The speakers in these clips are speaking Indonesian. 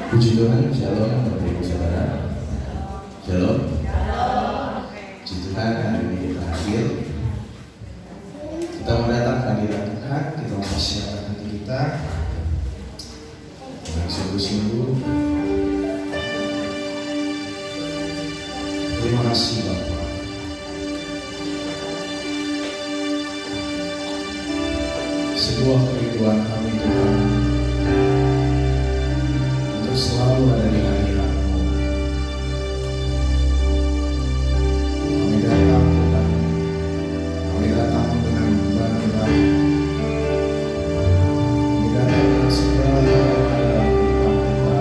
Puji Tuhan, Shalom Bapak Ibu Saudara. Shalom. Puji Tuhan, hari ini kita hadir. Kita mendatang kehadiran Tuhan, kita mempersiapkan hati kita dengan sungguh-sungguh. Terima kasih Bapak. Sebuah kerinduan kami Tuhan untuk selalu ada di hadirat-Mu. Kami datang Tuhan, kami datang dengan bangga, kami datang dengan segala yang ada dalam kehidupan kita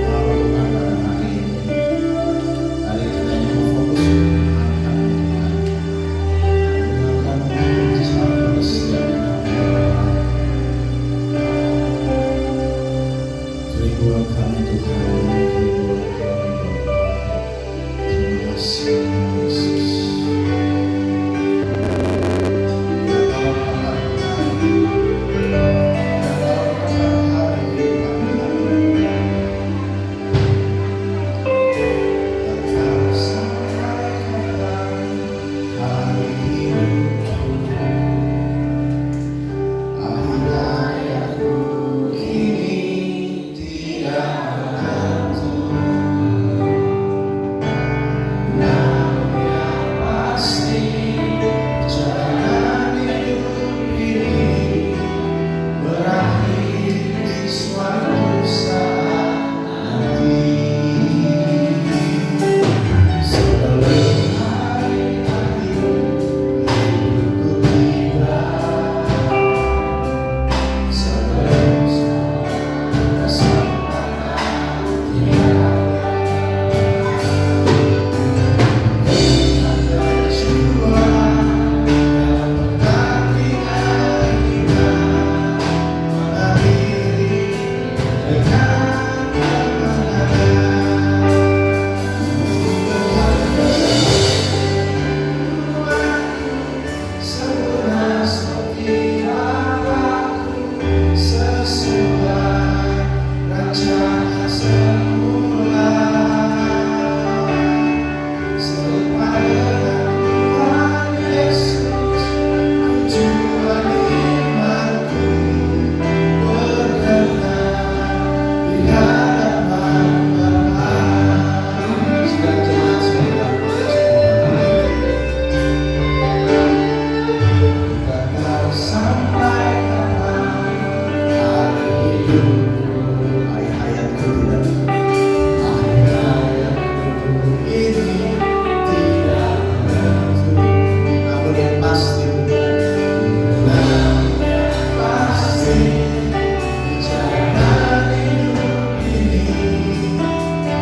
melakukan pada hari ini. Hari kita hanya berfokus mendengarkan Tuhan, mendengarkan pada setiap kerinduan kami Tuhan, kerinduan kami Bapa. Terima kasih Yesus. Ya tahu kapan kami, ya tahu kapan hari kami hadir. Takkan sampai kapan hari hidupku, akhir hayatku kini tidak menentu. Namun yang pasti perjalanan hidup ini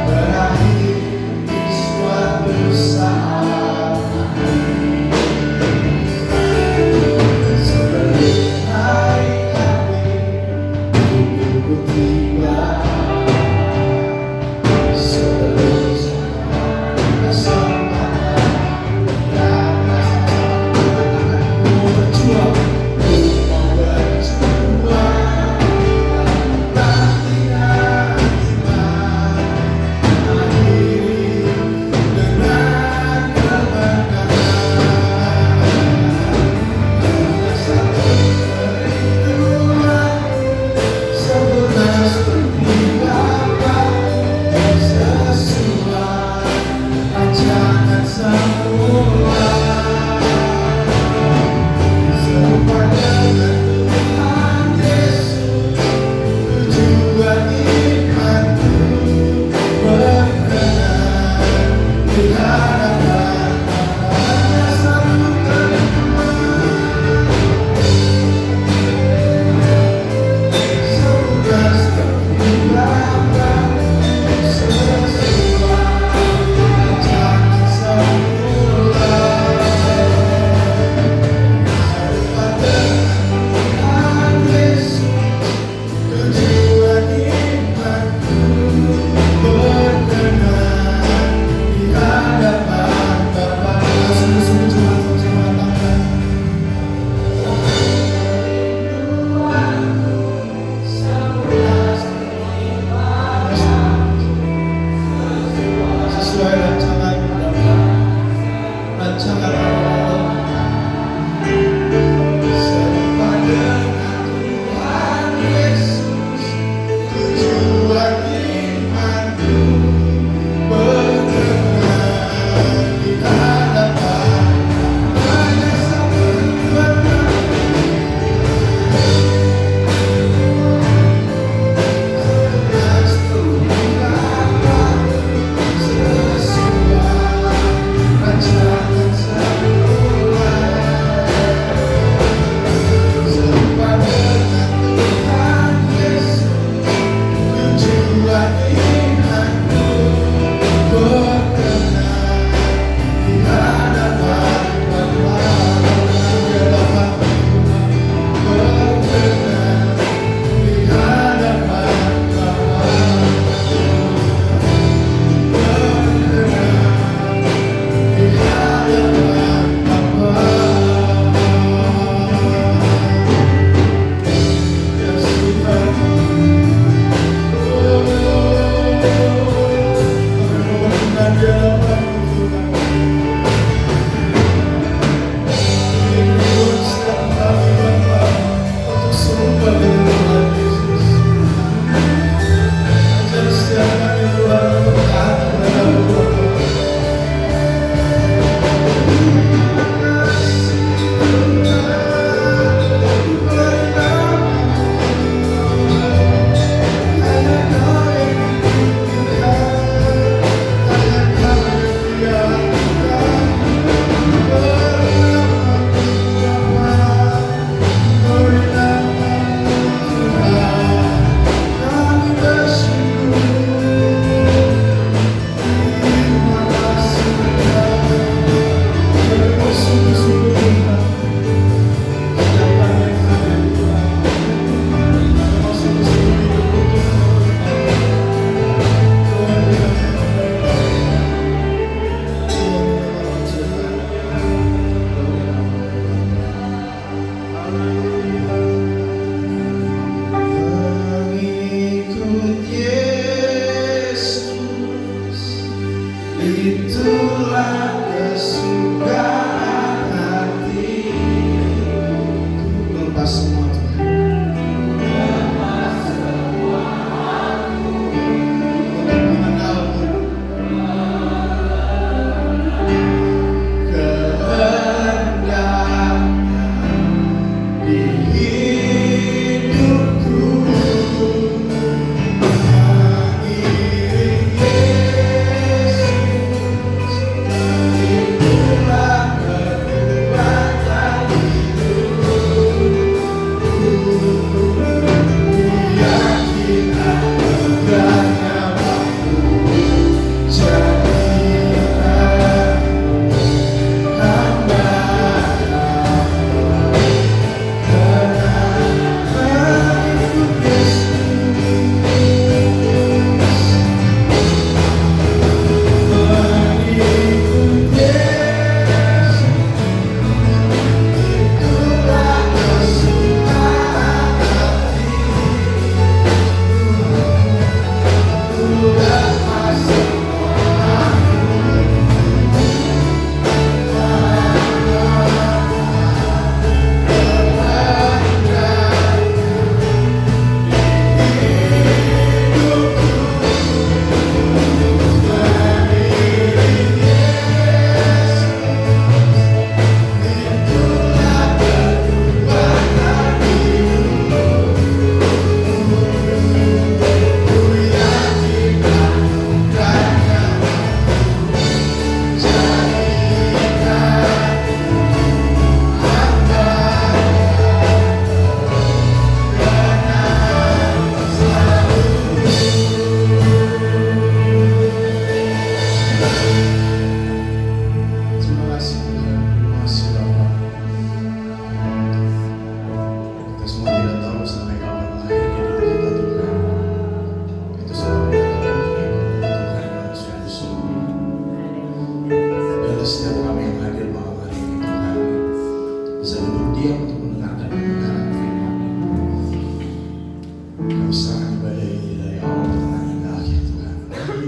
berakhir di suatu saat nanti. Sebelum hari akhir hidupku tiba, sebelum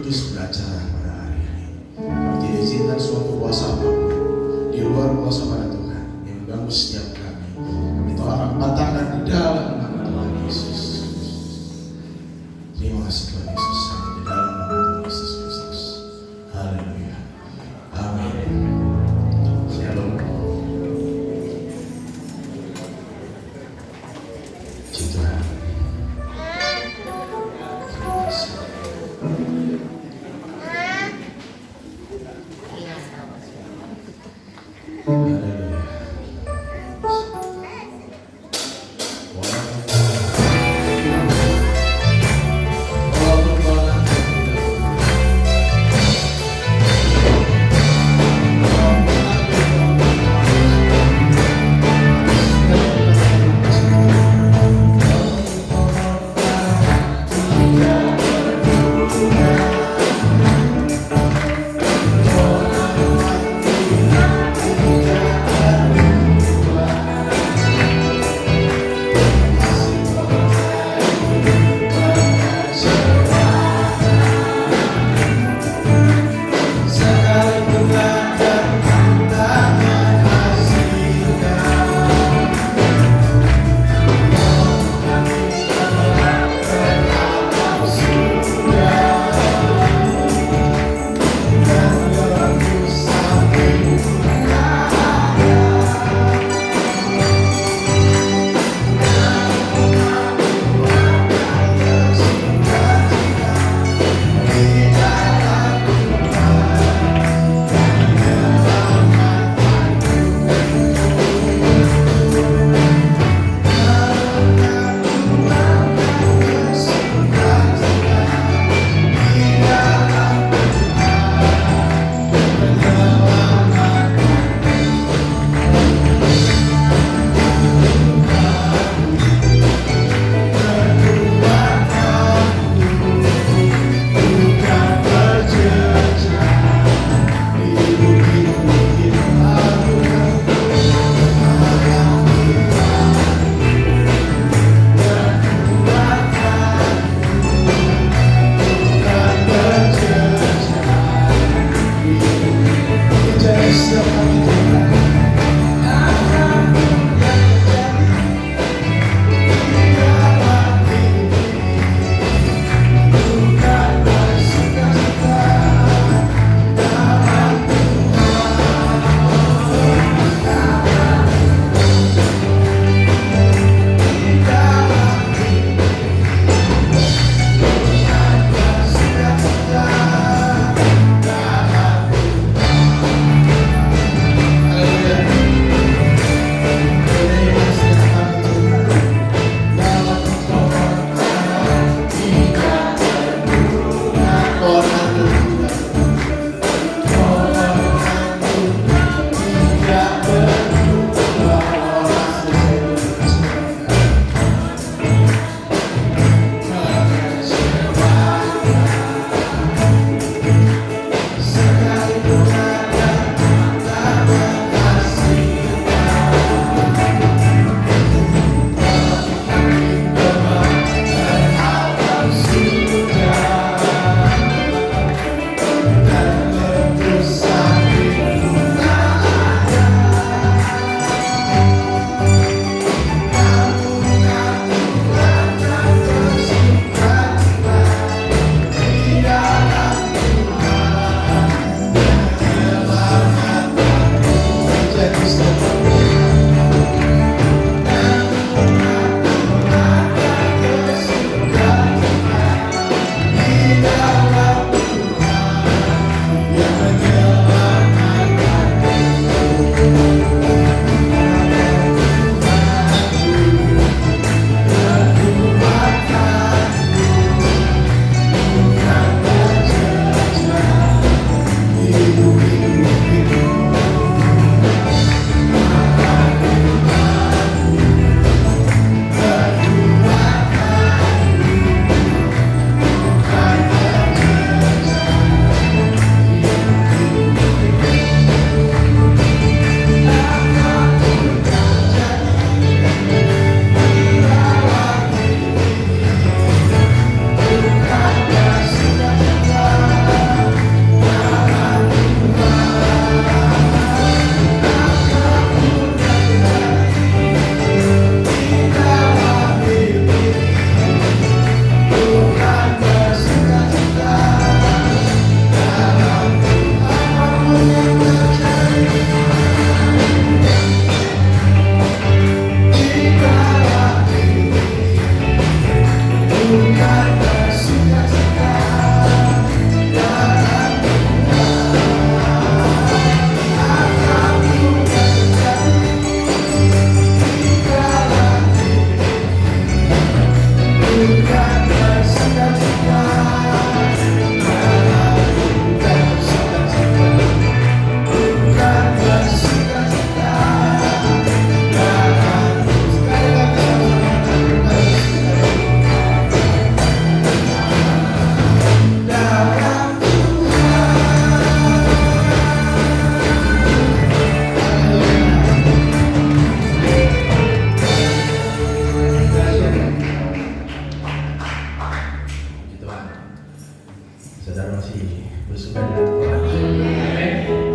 Kudus beracara pada hari ini. Kami tidak izinkan suatu kuasa apapun di luar kuasa pada Tuhan yang mengganggu setiap kami. Kami tolak patahkan di dalam nama Tuhan Yesus. Terima kasih Tuhan Yesus, hanya di dalam nama Tuhan Yesus Kristus. Haleluya. Amin. Shalom. Puji Tuhan. Terima kasih. Haleluya. Walaupun Saudara masih bersuka dengan Tuhan. Amin.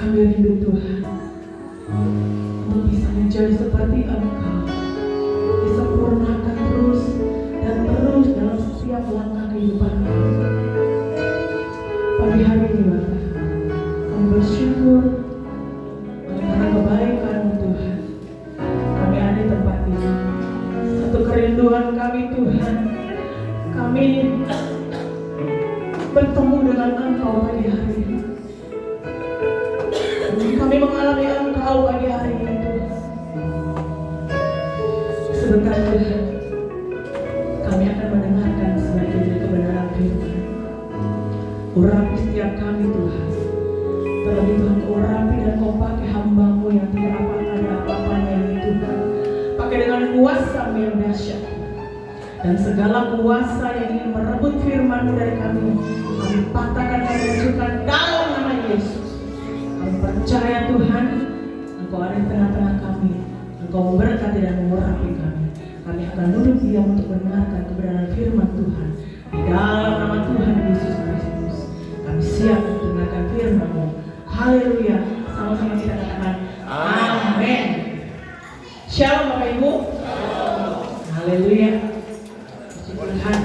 Kami rindu Tuhan untuk bisa menjadi seperti Engkau, disempurnakan terus dan terus dalam setiap langkah kehidupan kami. Pagi hari ini Bapak, kami bersyukur karena kebaikan-Mu Tuhan. Kami ada di tempat ini. Satu kerinduan kami Tuhan, kami bertemu dengan Engkau pagi hari ini. Kami mengalami Engkau pagi hari ini Tuhan. Sebentar Tuhan, kami akan mendengarkan sebagian kebenaran firman. Urapi setiap kami Tuhan. Terlebih Tuhan, urapi dan Kau pakai hamba-Mu yang tidak ada apa-apanya ini Tuhan. Pakai dengan kuasa-Mu yang dahsyat. Dan segala kuasa yang ingin merebut firman-Mu dari kami patahkan dan hancurkan dalam nama Yesus. Kami percaya Tuhan, Engkau ada di tengah-tengah kami. Engkau memberkati dan mengurapi kami. Kami akan duduk diam untuk mendengarkan kebenaran firman Tuhan. Di dalam nama Tuhan Yesus Kristus, kami siap untuk mendengarkan firman-Mu. Haleluya. Sama-sama kita katakan amin. Shalom Bapak Ibu. Haleluya. Puji Tuhan.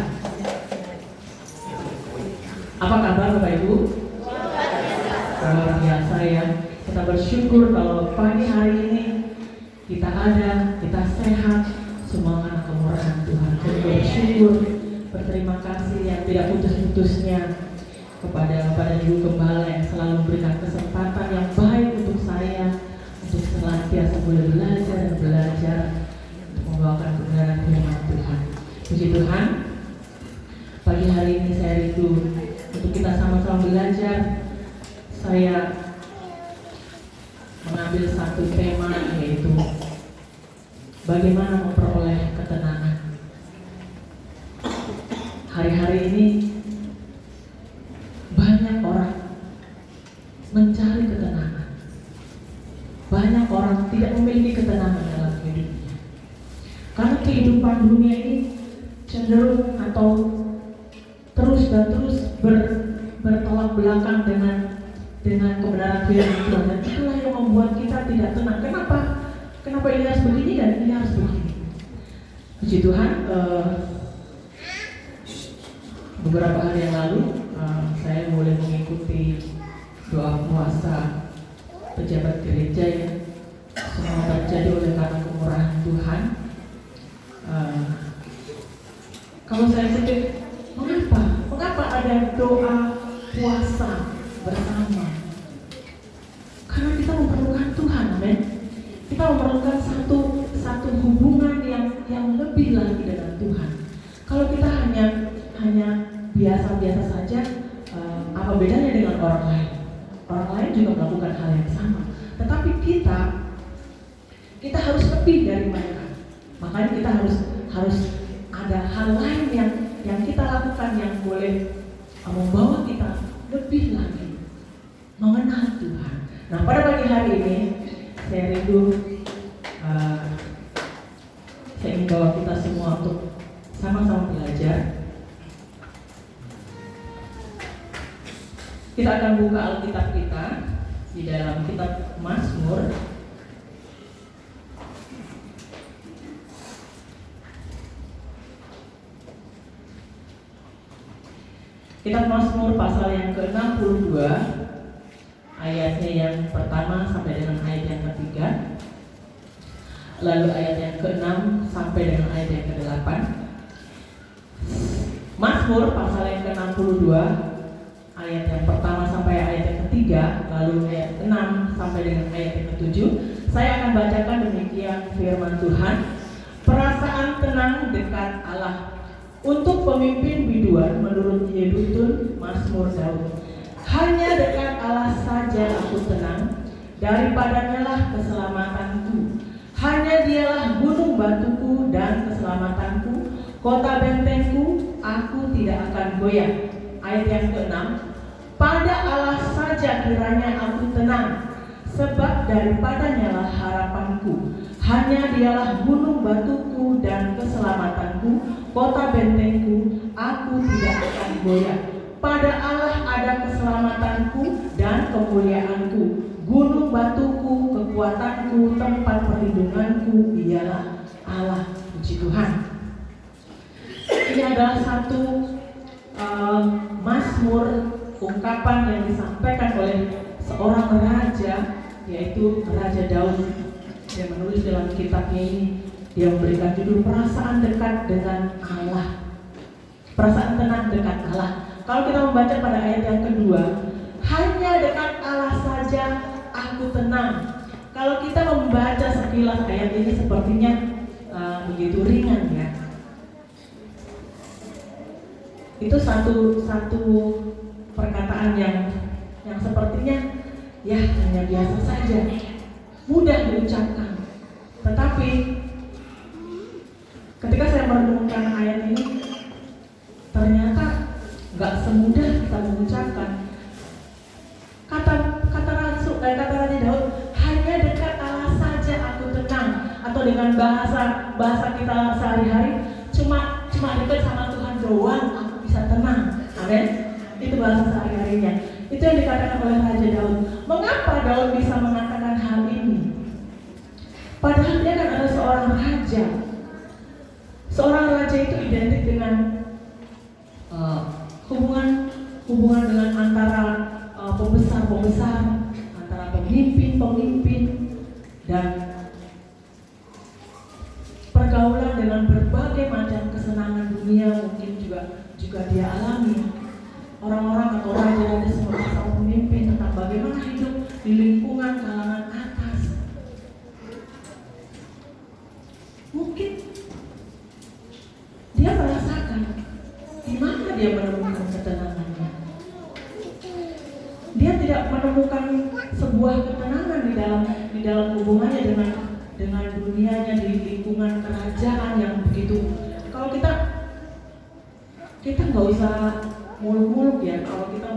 Apa kabar Bapak Ibu? Luar biasa ya. Kita bersyukur kalau pagi hari ini kita ada, kita sehat, semua anak kemurahan Tuhan. Kita bersyukur, berterima kasih yang tidak putus-putusnya kepada Ibu Gembala yang selalu memberikan kesempatan yang baik untuk saya untuk senantiasa boleh belajar dan belajar untuk membawakan kebenaran firman Tuhan. Puji Tuhan. Pagi hari ini saya rindu untuk kita sama-sama belajar. Saya mengambil satu tema, yaitu bagaimana memperoleh ketenangan. Hari-hari ini banyak orang mencari ketenangan. Banyak orang tidak memiliki ketenangan dalam hidupnya. Karena kehidupan dunia ini cenderung atau terus bertolak belakang dengan kebenaran firman Tuhan, dan itulah yang membuat kita tidak tenang. Kenapa ini harus begini dan ini harus begini? Puji Tuhan, beberapa hari yang lalu saya boleh mengikuti doa puasa pejabat gereja yang semua terjadi oleh karena kemurahan Tuhan. Kalau saya pikir, mengapa ada doa puasa bersama? Karena kita memerlukan Tuhan, amin. Kita memerlukan satu hubungan yang lebih lagi dengan Tuhan. Kalau kita hanya biasa-biasa saja, apa bedanya dengan orang lain? Orang lain juga melakukan hal yang sama, tetapi kita harus lebih dari mereka. Makanya kita harus ada hal lain yang kita lakukan yang boleh membawa kita lebih lagi mengenal Tuhan. Nah, pada pagi hari ini saya rindu, saya ingin bawa kita semua untuk sama-sama belajar. Kita akan buka Alkitab kita di dalam kitab Mazmur. Kitab Mazmur pasal yang ke-62, ayatnya yang pertama sampai dengan ayat yang ketiga, lalu ayat yang ke-6 sampai dengan ayat yang ke-8. Mazmur pasal yang ke-62, ayat yang pertama sampai ayat yang ketiga, lalu ayat 6 sampai dengan ayat yang ke-7. Saya akan bacakan demikian firman Tuhan. Perasaan tenang dekat Allah. Untuk pemimpin biduan menurut Yedutun Mazmur Daud. Hanya dekat Allah saja aku tenang, daripadanya lah keselamatanku. Hanya dialah gunung batuku dan keselamatanku, kota bentengku, aku tidak akan goyah. Ayat yang ke-6, pada Allah saja kiranya aku tenang, sebab daripadanya lah harapanku. Hanya dialah gunung batuku dan keselamatanku, kota bentengku, aku tidak akan goyah. pada Allah ada keselamatanku dan kemuliaanku, gunung batuku, kekuatanku, tempat perlindunganku, dialah Allah. Puji Tuhan. Ini adalah satu mazmur, ungkapan yang disampaikan oleh seorang raja, yaitu Raja Daud. Dia menulis dalam kitabnya ini, dia memberikan judul perasaan dekat dengan Allah, perasaan tenang dekat Allah. Kalau kita membaca pada ayat yang kedua, hanya dekat Allah saja aku tenang. Kalau kita membaca sekilas ayat ini sepertinya begitu ringan ya. Itu satu perkataan yang sepertinya ya hanya biasa saja, mudah diucapkan. Tetapi ketika saya merenungkan ayat ini, ternyata nggak semudah kita mengucapkan. Kata Raja Daud, hanya dekat Allah saja aku tenang, atau dengan bahasa kita sehari-hari, cuma dekat sama Tuhan doang aku bisa tenang. Amin. Itu bahasa sehari-harinya. Itu yang dikatakan oleh Raja Daud. Mengapa Daud bisa mengatakan hal ini? Padahal dia kan adalah seorang raja. Seorang raja itu identik dengan hubungan dengan antara pembesar, antara pemimpin dan pergaulan dengan berbagai macam kesenangan dunia mungkin juga dia alami. Orang-orang atau raja seorang pemimpin tentang bagaimana hidup di lingkungan kalangan atas. Mungkin dia merasakan di mana dia menemukan ketenangannya. Dia tidak menemukan sebuah ketenangan di dalam hubungannya dengan dunianya, di lingkungan kerajaan yang begitu. Kalau kita nggak usah muluk-muluk ya. Kalau kita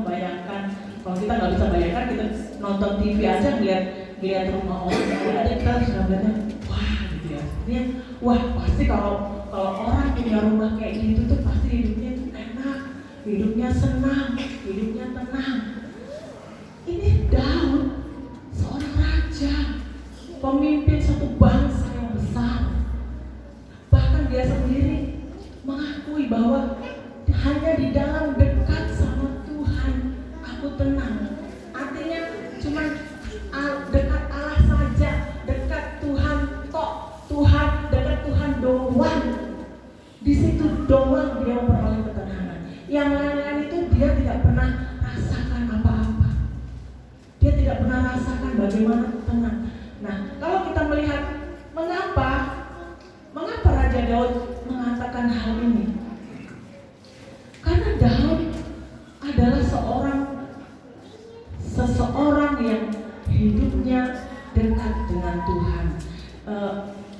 nggak bisa bayangkan, kita nonton TV aja ngeliat rumah orang yang ada, kita sudah melihatnya wah gitu ya. Ini wah pasti kalau orang punya rumah kayak gitu tuh pasti hidupnya tuh enak, hidupnya senang, hidupnya tenang. Ini Daud, seorang raja, pemimpin satu bangsa yang besar. Bahkan dia sendiri mengakui bahwa hanya di dalam dekat sama Tuhan aku tenang. Artinya cuma dekat Allah saja, dekat Tuhan kok, dekat Tuhan doang. Di situ doang dia memperoleh ketenangan. Yang lain-lain itu dia tidak pernah rasakan apa-apa. Dia tidak pernah rasakan bagaimana tenang. Nah, kalau kita melihat mengapa Raja Daud mengatakan hal ini? Karena Daud adalah seseorang yang hidupnya dekat dengan Tuhan,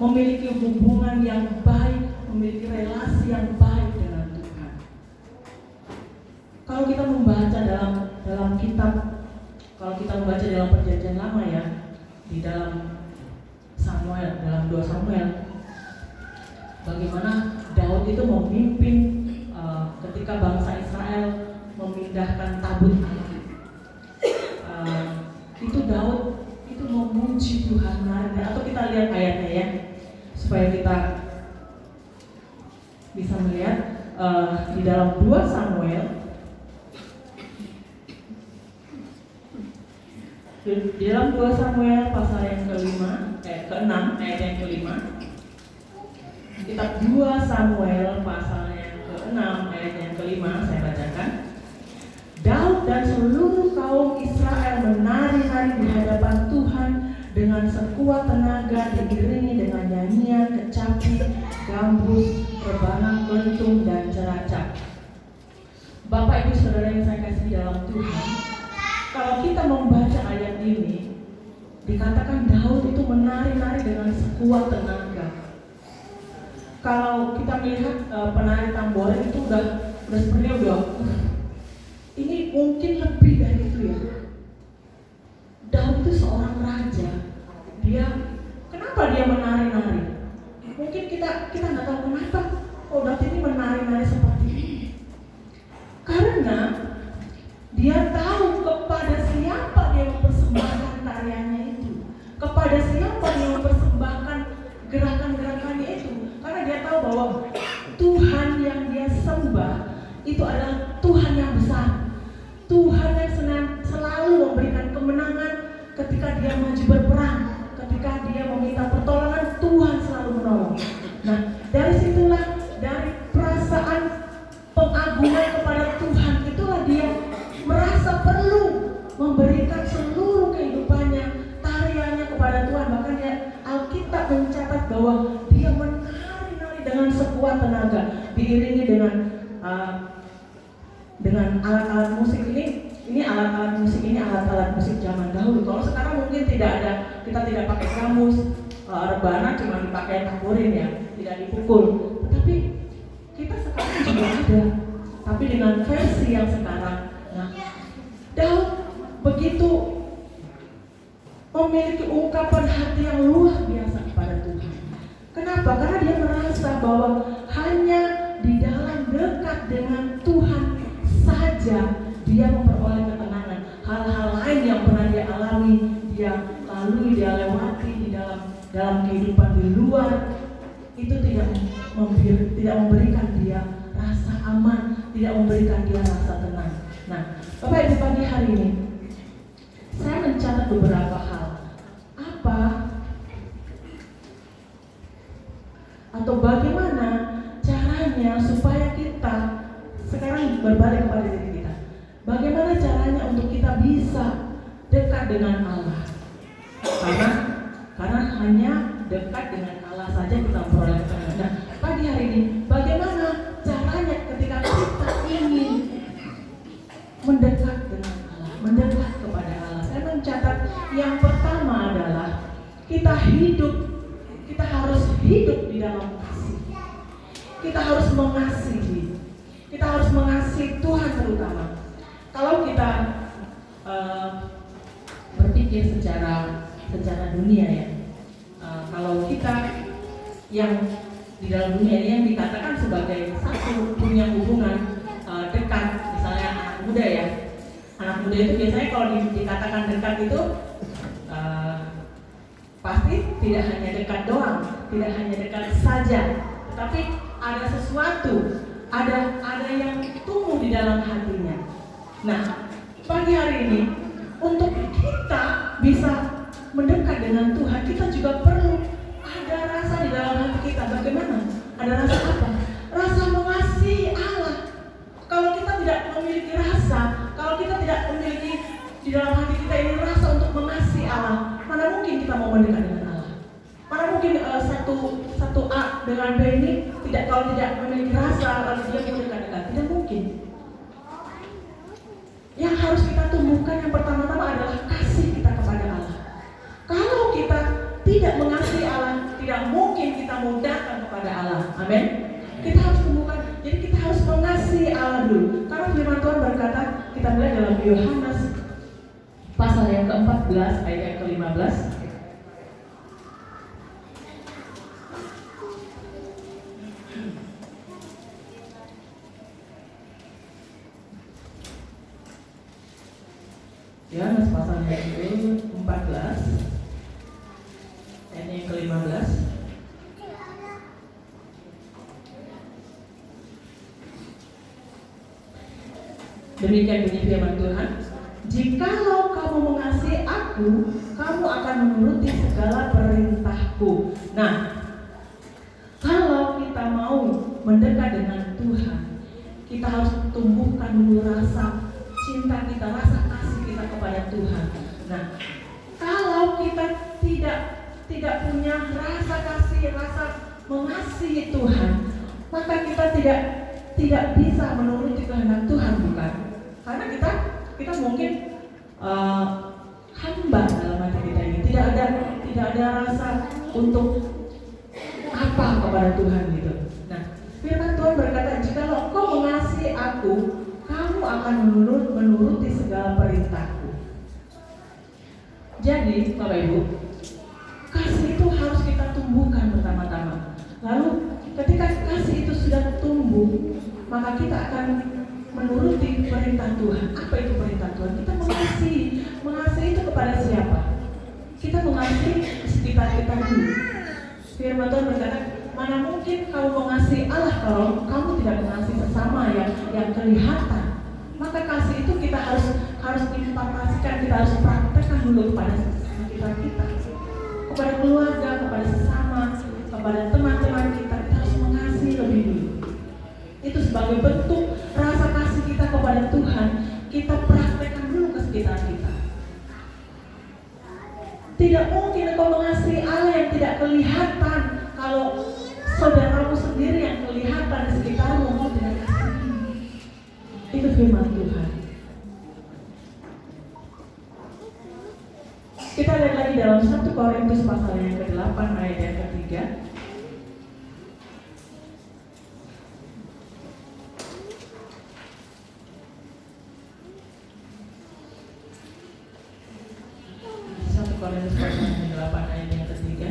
memiliki hubungan yang baik, memiliki relasi yang baik dengan Tuhan. Kalau kita membaca dalam kitab, kalau kita membaca dalam Perjanjian Lama ya, di dalam Samuel, dalam 2 Samuel, bagaimana Daud itu memimpin ketika bangsa Israel memindahkan tabut Allah. Itu Daud itu memuji Tuhan, atau kita lihat ayatnya ya, supaya kita bisa melihat di dalam 2 Samuel. Di dalam 2 Samuel pasal yang ke-6 ayat yang ke-5. Kitab 2 Samuel pasal yang ke-6 ayat yang ke-5 saya bacakan. Daud dan seluruh kaum Israel menari-nari di hadapan Tuhan dengan sekuat tenaga, diiringi dengan nyanyian, kecapi, gambus, rebana kentung dan ceracap. Bapak Ibu Saudara yang saya kasih dalam Tuhan, kalau kita membaca ayat ini, dikatakan Daud itu menari-nari dengan sekuat tenaga. Kalau kita melihat penari tamborin itu udah sebenarnya ini mungkin lebih dari itu ya. Daud itu seorang raja. Kenapa dia menari-nari? Mungkin kita nggak tahu kenapa. Daud ini menari-nari seperti ini. Karena ketika dia maju berperang, ketika dia meminta pertolongan, Tuhan selalu menolong. Nah, dari situlah, dari perasaan pengagungan kepada Tuhan, itulah dia merasa perlu memberikan seluruh kehidupannya, tariannya kepada Tuhan. Bahkan dia, Alkitab mencatat bahwa dia menari-nari dengan sekuat tenaga, diiringi dengan alat-alat musik ini. Ini alat-alat musik ini alat-alat musik zaman dahulu. Kalau sekarang mungkin tidak ada, kita tidak pakai gamus, rebana cuma dipakai tamborin ya, tidak dipukul. Tetapi kita sekarang juga ada, tapi dengan versi yang sekarang. Nah, Daud begitu memiliki ungkapan hati yang luar biasa kepada Tuhan. Kenapa? Karena dia merasa bahwa hanya di dalam dekat dengan Tuhan saja dia memperoleh ketenangan. Hal-hal lain yang pernah dia alami, dia lalui, dia lewati di dalam kehidupan di luar, itu tidak memberikan dia rasa aman, tidak memberikan dia rasa tenang. Nah, Bapak Ibu, pagi hari ini saya mencatat beberapa hal. Apa atau bagaimana caranya supaya kita sekarang berbalik kepada diri kita. Bagaimana caranya untuk kita bisa dekat dengan Allah? Karena hanya dekat dengan Allah saja kita memperoleh ketenangan. Nah, pagi hari ini bagaimana caranya ketika kita ingin mendekat dengan Allah, mendekat kepada Allah? Saya mencatat yang pertama adalah kita harus hidup di dalam kasih. Kita harus mengasihi. Kita harus mengasihi Tuhan terutama. Kalau kita berpikir secara dunia ya, kalau kita yang di dalam dunia ini yang dikatakan sebagai satu punya hubungan dekat, misalnya anak muda ya. Anak muda itu biasanya kalau dikatakan dekat itu pasti tidak hanya dekat doang, tidak hanya dekat saja, tapi ada sesuatu, ada yang tumbuh di dalam hatinya. Nah, pagi hari ini untuk kita bisa mendekat dengan Tuhan, kita juga perlu ada rasa di dalam hati kita. Bagaimana? Ada rasa apa? Rasa mengasihi Allah. Kalau kita tidak memiliki rasa, kalau kita tidak memiliki di dalam hati kita ini rasa untuk mengasihi Allah, mana mungkin kita mau mendekat dengan Allah? Mana mungkin satu A dengan B ini kalau tidak memiliki rasa lalu dia mau dekat-dekat? Tidak mungkin. Yang harus kita tumbuhkan yang pertama-tama adalah kasih kita kepada Allah. Kalau kita tidak mengasihi Allah, tidak mungkin kita mau datang kepada Allah. Amin. Kita harus tumbuhkan. Jadi kita harus mengasihi Allah dulu. Karena firman Tuhan berkata, kita melihat dalam Yohanes pasal yang ke-14 ayat yang ke-15. Yohanes pasal yang ke-14 ayat yang ke-15. Demikian bunyi firman Tuhan, jikalau kamu mengasihi aku, kamu akan menuruti segala perintahku. Nah, kalau kita mau mendekat dengan Tuhan, kita harus tumbuhkan dulu rasa cinta kita, rasa kasih kita kepada Tuhan. Nah, kalau kita tidak punya rasa kasih, rasa mengasihi Tuhan, maka kita tidak bisa menuruti kehendak Tuhan, bukan? Karena kita mungkin hamba dalam hati kita ini, tidak ada rasa untuk apa kepada Tuhan gitu. Nah, firman Tuhan berkata, jikalau kau mengasihi aku, kamu akan menuruti segala perintahku. Jadi, Bapak Ibu, kasih itu harus kita tumbuhkan pertama-tama. Lalu, ketika kasih itu sudah tumbuh, maka kita akan menuruti perintah Tuhan. Apa itu perintah Tuhan? Kita mengasihi. Mengasihi itu kepada siapa? Kita mengasihi sekitar kita dulu. Firman Tuhan berkata, mana mungkin kamu mengasihi Allah kalau kamu tidak mengasihi sesama yang kelihatan. Maka kasih itu kita harus impartasikan, kita harus praktekkan dulu kepada sekitar kita, kepada keluarga, kepada sesama, kepada teman-teman kita harus mengasihi lebih dulu. Itu sebagai bentuk rasa kasih kita kepada Tuhan, kita praktekkan dulu ke sekitar kita. Tidak mungkin engkau mengasihi Allah yang tidak kelihatan kalau saudaramu sendiri yang kelihatan di sekitarmu engkau tidak kasih. Itu firman Tuhan. Kita lihat lagi dalam 1 Korintus pasal yang ke-8 ayat yang ke-3. Korintus pasal yang ke-8 ayat yang ke-3.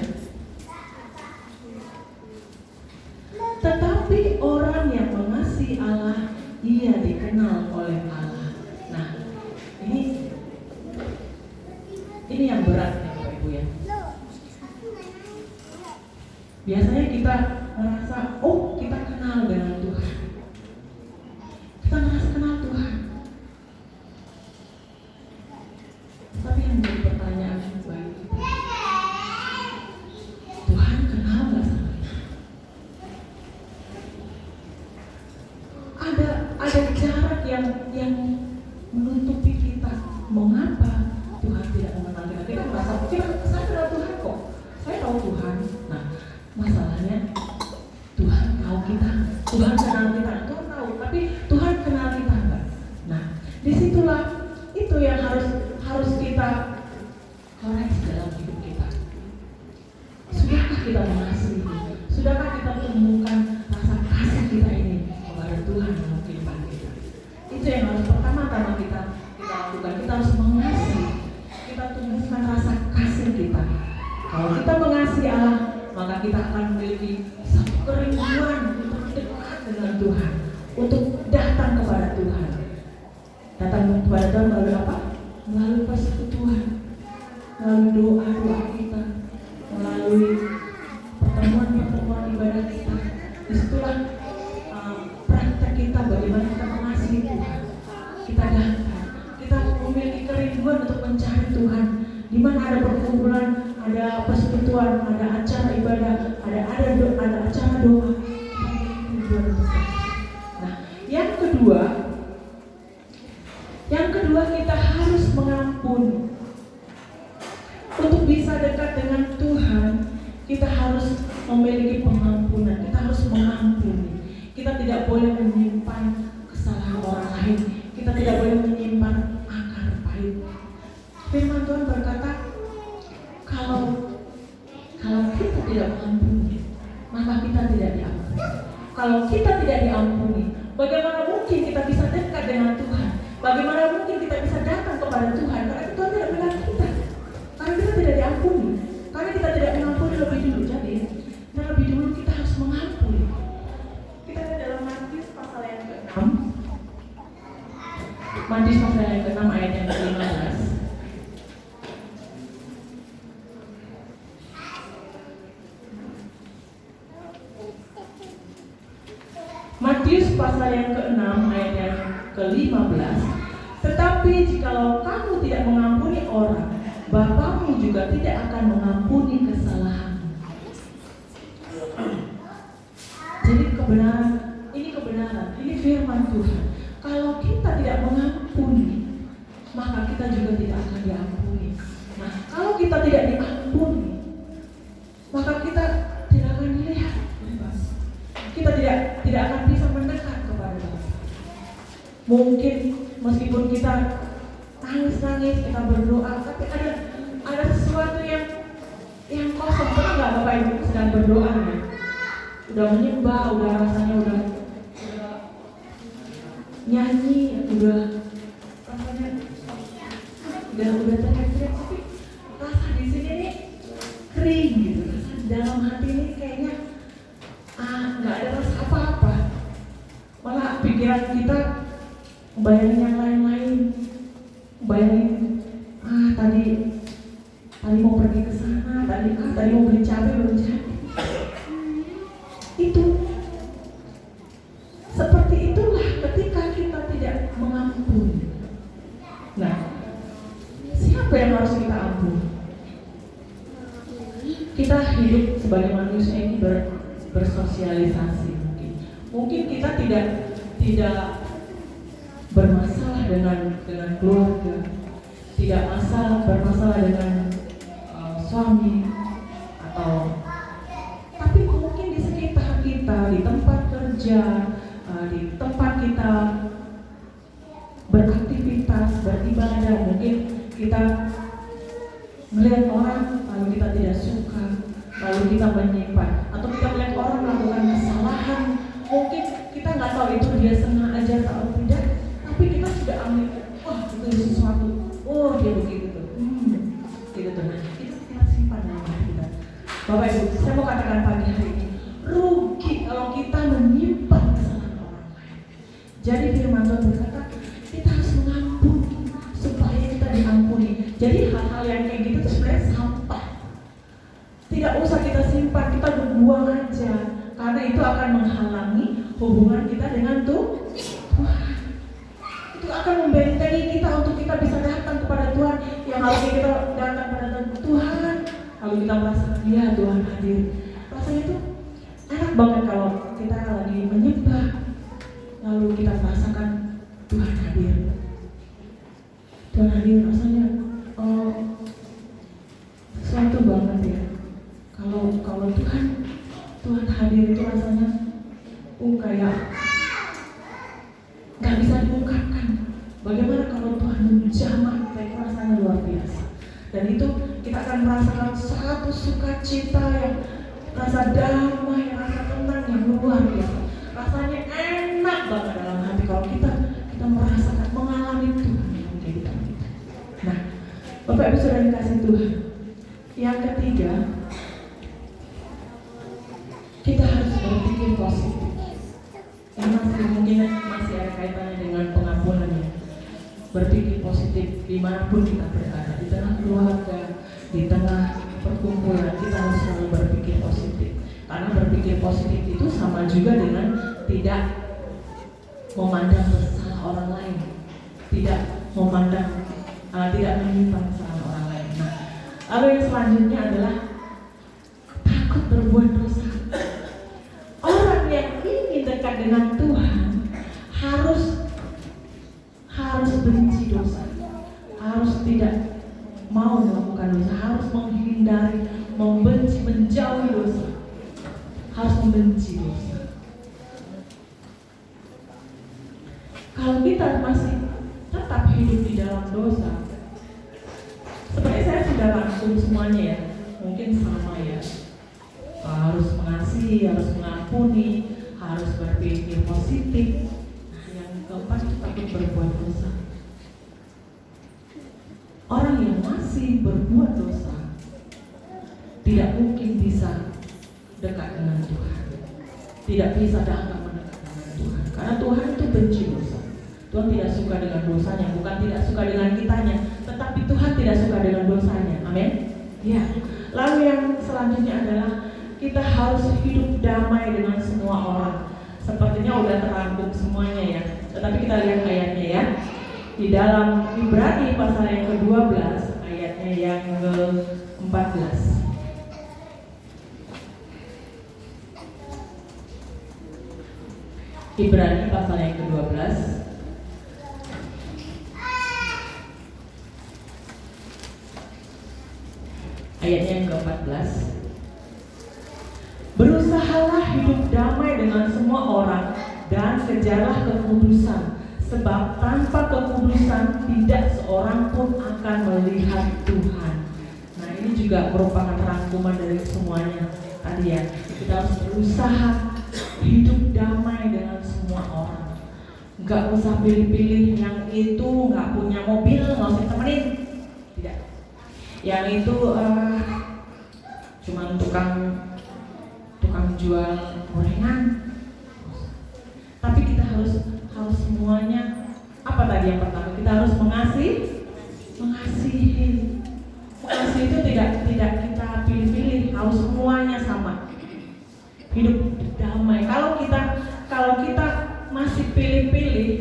Tetapi orang yang mengasihi Allah, ia dikenal oleh Allah. Nah, ini yang berat ya Bapak Ibu ya. Biasanya kita merasa, oh kita kenal dengan Tuhan. Kita merasa kenal Tuhan. Tapi yang menjadi pertanyaan bagi kita, Tuhan kenal gak sama kita? Ada jarak yang menutupi kita. Mengapa Tuhan tidak mengenal kita? Kita merasa, saya kenal Tuhan kok, saya tahu Tuhan. Nah, masalahnya Tuhan tahu kita, Tuhan kenal kita, engkau tahu, tapi Tuhan kenal kita enggak? Nah, disitulah itu yang harus kita koreksi dalam hidup kita. Sudahkah kita mengasihi? Sudahkah kita tumbuhkan rasa kasih kita ini kepada Tuhan dalam kehidupan kita? Itu yang harus pertama-tama kita lakukan. Kita harus mengasihi. Kita tumbuhkan rasa kasih kita. Kalau kita mengasihi Allah, maka kita akan memiliki satu kerinduan untuk dekat dengan Tuhan, untuk datang kepada Tuhan. Datang kepada Tuhan melalui apa? Melalui persekutuan, melalui doa-doa kita, melalui pertemuan-pertemuan ibadah kita. Disitulah praktek kita bagaimana kita mengasihi Tuhan. Kita datang, kita memiliki kerinduan untuk mencari Tuhan. Di mana ada perkumpulan, ada persekutuan, ada acara ibadah, ada acara doa. Nah, yang kedua kita harus mengampuni. Untuk bisa dekat dengan Tuhan, kita harus memiliki pengampunan. Kita harus mengampuni. Kita tidak boleh menyimpan kesalahan orang lain. Kita tidak boleh menyimpan akar pahit. Firman Tuhan berkata, kalau kita tidak mengampuni, maka kita tidak diampuni. Kalau kita tidak diampuni, bagaimana mungkin kita bisa dekat dengan Tuhan? Bagaimana mungkin kita bisa datang kepada Tuhan? Karena Tuhan tidak bilang kita. Karena kita tidak diampuni. Karena kita tidak mengampuni lebih dulu. Jadi, lebih dulu kita harus mengampuni. Kita lihat dalam Matius pasal yang ke-6. Matius pasal yang ke-6 ayat yang ke-15. Matius pasal yang ke-6 ayat yang ke-15. Tetapi jikalau kamu tidak mengampuni orang, Bapamu juga tidak akan mengampuni kesalahanmu. Jadi kebenaran, ini firman Tuhan. Kalau kita tidak mengampuni, maka kita juga tidak akan diampuni. Nah, kalau kita tidak diampuni, maka kita tidak akan dilihat. Kita tidak akan bisa mendekat kepada Bapa. Mungkin meskipun kita nangis, kita berdoa, tapi ada sesuatu yang kosong. Pernah nggak Bapak Ibu sedang berdoa ya? Udah menyembah, udah rasanya udah nyanyi, udah teriak-teriak, tapi rasa di sini nih kering gitu. Rasa di dalam hati ini kayaknya nggak ada rasa apa-apa. Malah pikiran kita bayangin yang lain-lain, bayangin tadi mau pergi ke sana, tadi mau beli cabai belum jadi. Itu seperti itulah ketika kita tidak mengampuni. Nah, siapa yang harus kita ampuni? kita hidup sebagai manusia ini bersosialisasi mungkin kita tidak bermasalah dengan keluarga, tidak bermasalah dengan suami tapi mungkin di sekitar kita, di tempat kerja, di tempat kita beraktivitas, beribadah, mungkin kita melihat orang lalu kita tidak suka, lalu kita menyimpan, atau kita melihat orang melakukan kesalahan, mungkin kita nggak tahu itu dia sengaja atau tidak, tapi kita sudah ambil, wah itu sesuatu, oh dia begitu tuh, gitu tuh. Nah, itu kita simpan dalam hati kita. Bapak Ibu, saya mau katakan pagi hari ini, rugi kalau kita menyimpan kesalahan orang lain. Jadi firman Tuhan berkata, kita harus mengampuni supaya kita diampuni. Jadi hal-hal yang kayak gitu itu sebenarnya sampah. Tidak usah kita simpan, kita buang aja, karena itu akan menghalangi hubungan kita dengan Tuhan. Itu akan membentengi kita untuk kita bisa datang kepada Tuhan. Yang harusnya kita datang kepada Tuhan, lalu kita merasakan ya Tuhan hadir. Rasanya itu enak banget kalau kita lagi menyembah, lalu kita merasakan Tuhan hadir. Tuhan hadir rasanya sesuatu banget ya. Kalau Tuhan hadir itu rasanya kayak nggak bisa diungkapkan. Bagaimana kalau Tuhan menjamah kita, itu rasanya luar biasa. Dan itu kita akan merasakan satu sukacita yang rasa damai, rasa tenang yang luar biasa. Rasanya enak banget dalam hati kalau kita merasakan, mengalami Tuhan dalam kehidupan kita. Nah, Bapak Ibu Saudara dikasih Tuhan. Yang ketiga, kita harus berpikir positif. Yang mungkin masih ada kaitannya dengan pengampunan ya. Berpikir positif dimanapun kita berada, di tengah keluarga, di tengah perkumpulan, kita harus selalu berpikir positif. Karena berpikir positif itu sama juga dengan tidak memandang kesalahan orang lain, tidak menyimpan kesalahan orang lain. Nah, lalu yang selanjutnya adalah takut berbuat dosa. Orang yang ingin dekat dengan Tuhan harus benci dosa, harus tidak mau melakukan dosa, harus menghindari, membenci, menjauhi dosa, harus membenci dosa. Kalau kita masih tetap hidup di dalam dosa, sebenarnya saya sudah rangkum semuanya ya, mungkin sama ya, harus mengasihi, harus mengampuni, harus berpikir positif. Nah, yang keempat itu takut berbuat dosa. Orang yang masih berbuat dosa tidak mungkin bisa dekat dengan Tuhan, tidak bisa datang mendekat dengan Tuhan, karena Tuhan itu benci dosa. Tuhan tidak suka dengan dosanya, bukan tidak suka dengan kitanya, tetapi Tuhan tidak suka dengan dosanya. Amin. Ya. Lalu yang selanjutnya adalah kita harus hidup damai dengan semua orang. Sepertinya udah terangkum semuanya ya. Tetapi kita lihat ayatnya ya. Di dalam Ibrani pasal yang ke-12 ayatnya yang ke-14. Ibrani pasal yang ke-12 ayatnya yang ke-14. Berusahalah hidup damai dengan semua orang dan kejarlah kekudusan, sebab tanpa kekudusan tidak seorang pun akan melihat Tuhan. Nah, ini juga merupakan rangkuman dari semuanya tadi ya. Kita harus berusaha hidup damai dengan semua orang. Gak usah pilih-pilih, yang itu gak punya mobil gak usah temenin, tidak. Yang itu cuman tukang jual gorengan. Tapi kita harus semuanya. Apa tadi yang pertama? Kita harus mengasihi. Mengasihi itu tidak kita pilih-pilih, harus semuanya sama. Hidup damai. Kalau kita masih pilih-pilih,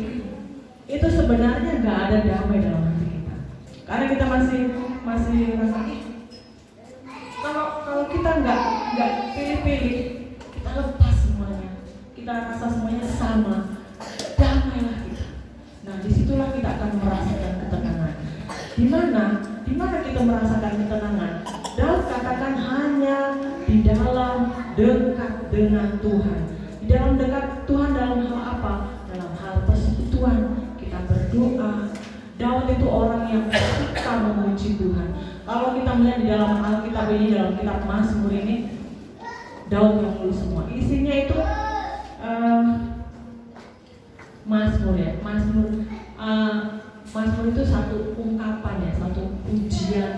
itu sebenarnya nggak ada damai dalam hati kita. Karena kita masih rasa kalau kita dipilih, kita lepas semuanya, kita rasa semuanya sama, damailah kita. Nah, disitulah kita akan merasakan ketenangan. Di mana kita merasakan ketenangan? Daud katakan hanya di dalam dekat dengan Tuhan. Di dalam dekat Tuhan dalam hal apa? Dalam hal persekutuan, kita berdoa. Daud itu orang yang suka memuji Tuhan. Kalau kita melihat di dalam Alkitab ini, dalam kitab Mazmur ini, Daud yang nulis semua. Isinya itu Mazmur ya. Mazmur itu satu ungkapan ya, satu pujian,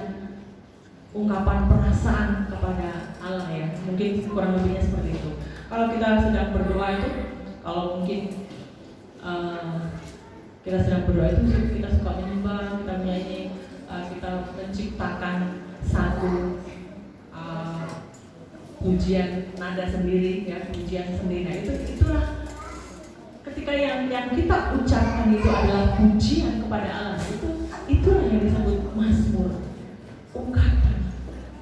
ungkapan perasaan kepada Allah ya. Mungkin kurang lebihnya seperti itu. Kalau kita sedang berdoa itu, kalau mungkin kita sedang berdoa itu kita suka menyembah, kita menyanyi, kita menciptakan satu pujian nada sendiri ya, pujian sendiri. Nah, itulah ketika yang kita ucapkan itu adalah pujian kepada Allah, itulah yang disebut Mazmur, ungkapan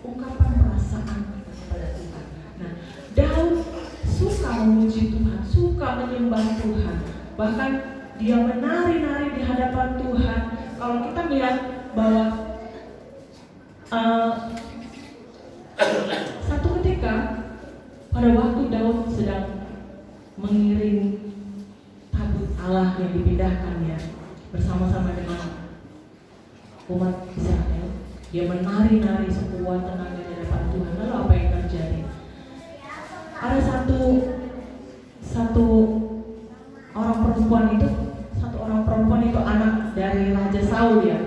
perasaan kepada Tuhan. Nah, Daud suka memuji Tuhan, suka menyembah Tuhan, bahkan dia menari-nari di hadapan Tuhan. Kalau kita melihat bahwa satu ketika pada waktu Daud sedang mengiring tabut Allah yang dipindahkan ya bersama-sama dengan umat Israel, dia menari-nari sekuat tenaga di hadapan Tuhan. Lalu apa yang terjadi? Ada satu orang perempuan itu anak dari Raja Saul ya.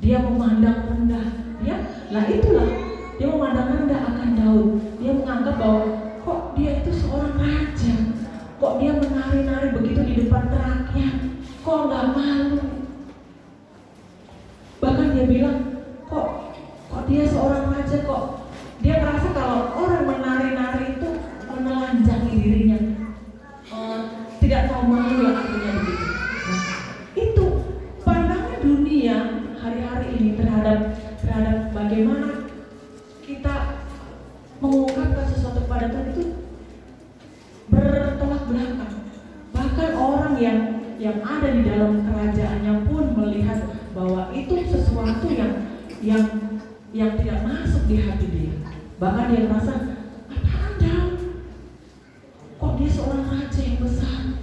Dia memandang rendah, dia memandang rendah akan Daud. Dia menganggap bahwa kok dia itu seorang raja, kok dia menari-nari begitu di depan rakyat, kok nggak malu. Bahkan dia bilang, kok dia seorang raja, kok dia merasa kalau orang menari-nari itu menelanjangi dirinya, tidak tahu malu yang artinya begitu. Nah, itu pandangan dunia hari-hari ini terhadap bagaimana kita mengungkapkan sesuatu kepada Tuhan itu bertolak belakang. Bahkan orang yang ada di dalam kerajaannya pun melihat bahwa itu sesuatu yang tidak masuk di hati dia. Bahkan dia merasa, apaan Daud? Kok dia seorang raja yang besar?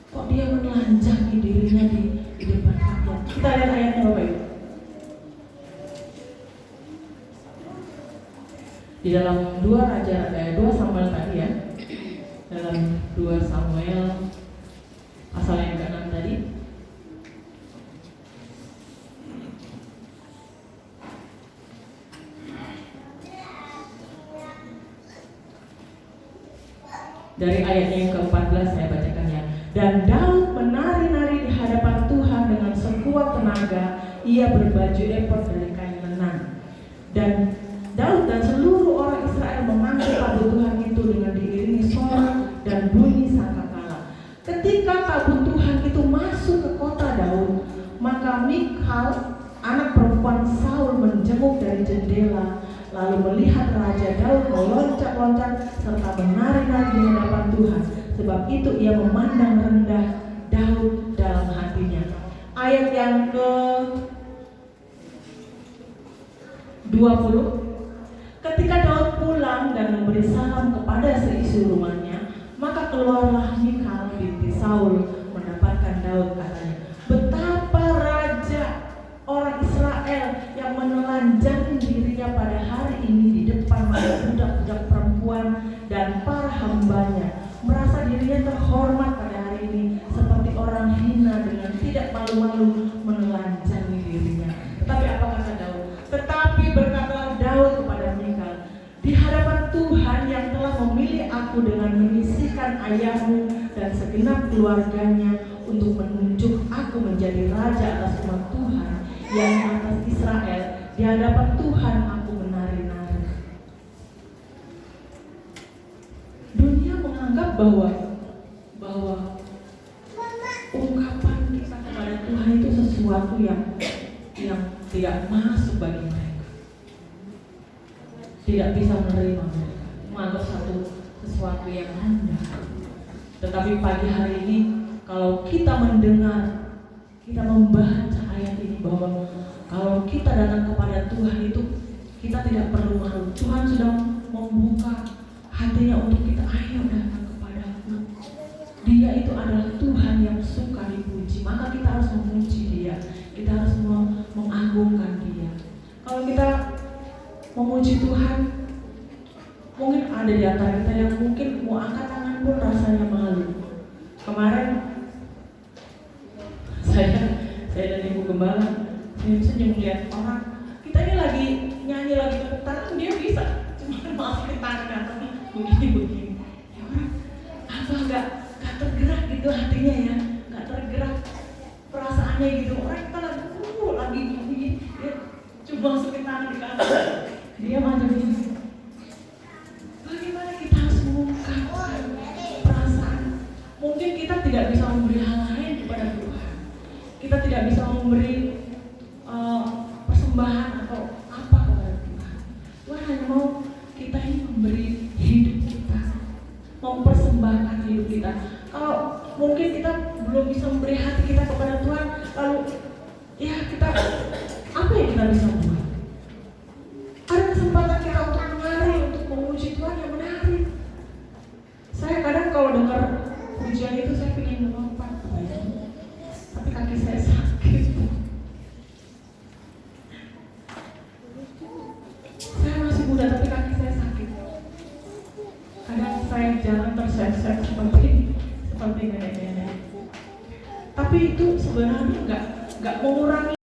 Kok dia menelanjangi dirinya di depan rakyat? Kita lihat ayatnya Bapak Ibu. Di dalam 2 Samuel tadi ya, dalam 2 Samuel pasal yang ke-6 tadi, dari ayatnya yang ke-14 saya bacakan ya. Dan Daud menari-nari di hadapan Tuhan dengan sekuat tenaga, ia berbaju efod dari kain lenan. Dan Daud dan seluruh orang Israel memanggil tabut Tuhan itu dengan diiringi sorak dan bunyi sangkakala. Ketika tabut Tuhan itu masuk ke kota Daud, maka Michal, anak perempuan Saul, menjenguk dari jendela, lalu melihat Raja Daud meloncat-loncat serta menari-nari di hadapan Tuhan. Sebab itu ia memandang rendah Daud dalam hatinya. Ayat yang ke-20, ketika Daud pulang dan memberi salam kepada seisi rumahnya, maka keluarlah Michal binti Saul mendapatkan Daud. Katanya, betapa raja orang Israel yang menelanjangi dirinya pada hari ini di depan budak-budak perempuan dan para hambanya, merasa dirinya terhormat pada hari ini, seperti orang hina dengan tidak malu-malu menelanjangi dirinya. Tetapi apa kata Daud? Tetapi berkatalah Daud kepada Michal, di hadapan Tuhan yang telah memilih aku dengan menyisihkan ayahmu dan segenap keluarganya untuk menunjuk aku menjadi raja atas umat Tuhan yang atas Israel, di hadapan Tuhan aku menari-nari. Dunia menganggap bahwa ungkapan kita kepada Tuhan itu sesuatu yang tidak masuk bagi mereka. tidak bisa menerima mereka, menganggap sesuatu yang rendah. Tetapi pagi hari ini kalau kita mendengar, kita membaca ayat ini bahwa kalau kita datang kepada Tuhan itu kita tidak perlu malu. Tuhan sudah membuka hatinya untuk kita, ayo datang kepadaku. Dia itu adalah Tuhan yang suka dipuji, maka kita harus memuji Dia, kita harus mengagungkan Dia. Kalau kita memuji Tuhan, mungkin ada di antara kita yang mungkin mau angkat tangan pun rasanya malu. Kemarin saya dan Ibu Gembala senyum lihat orang, kita ini lagi nyanyi, lagi tepuk tangan, dia bisa cuma masukin tangan atau begini. Ya orang apa nggak tergerak gitu hatinya ya, nggak tergerak perasaannya gitu. Orang kita lagi begini, dia cuma masukin tangan di kaki, dia macam ini. Bagaimana kita harus mengungkapkan perasaan? Mungkin kita tidak bisa memberi hal lain kepada Tuhan, kita tidak bisa memberi persembahan atau apa kepada Tuhan. Tuhan hanya mau kita ini memberi hidup kita, mempersembahkan hidup kita. Kalau mungkin kita belum bisa memberi hati kita kepada Tuhan, lalu ya kita apa yang kita bisa buat? Ada kesempatan kita untuk menari, untuk memuji Tuhan yang menarik. Saya kadang kalau dengar pujian itu saya ingin melompat, tapi kaki saya sakit. Saya masih muda tapi kaki saya sakit. Kadang saya jalan tersesat seperti nenek-nenek. Tapi itu sebenarnya nggak mengurangi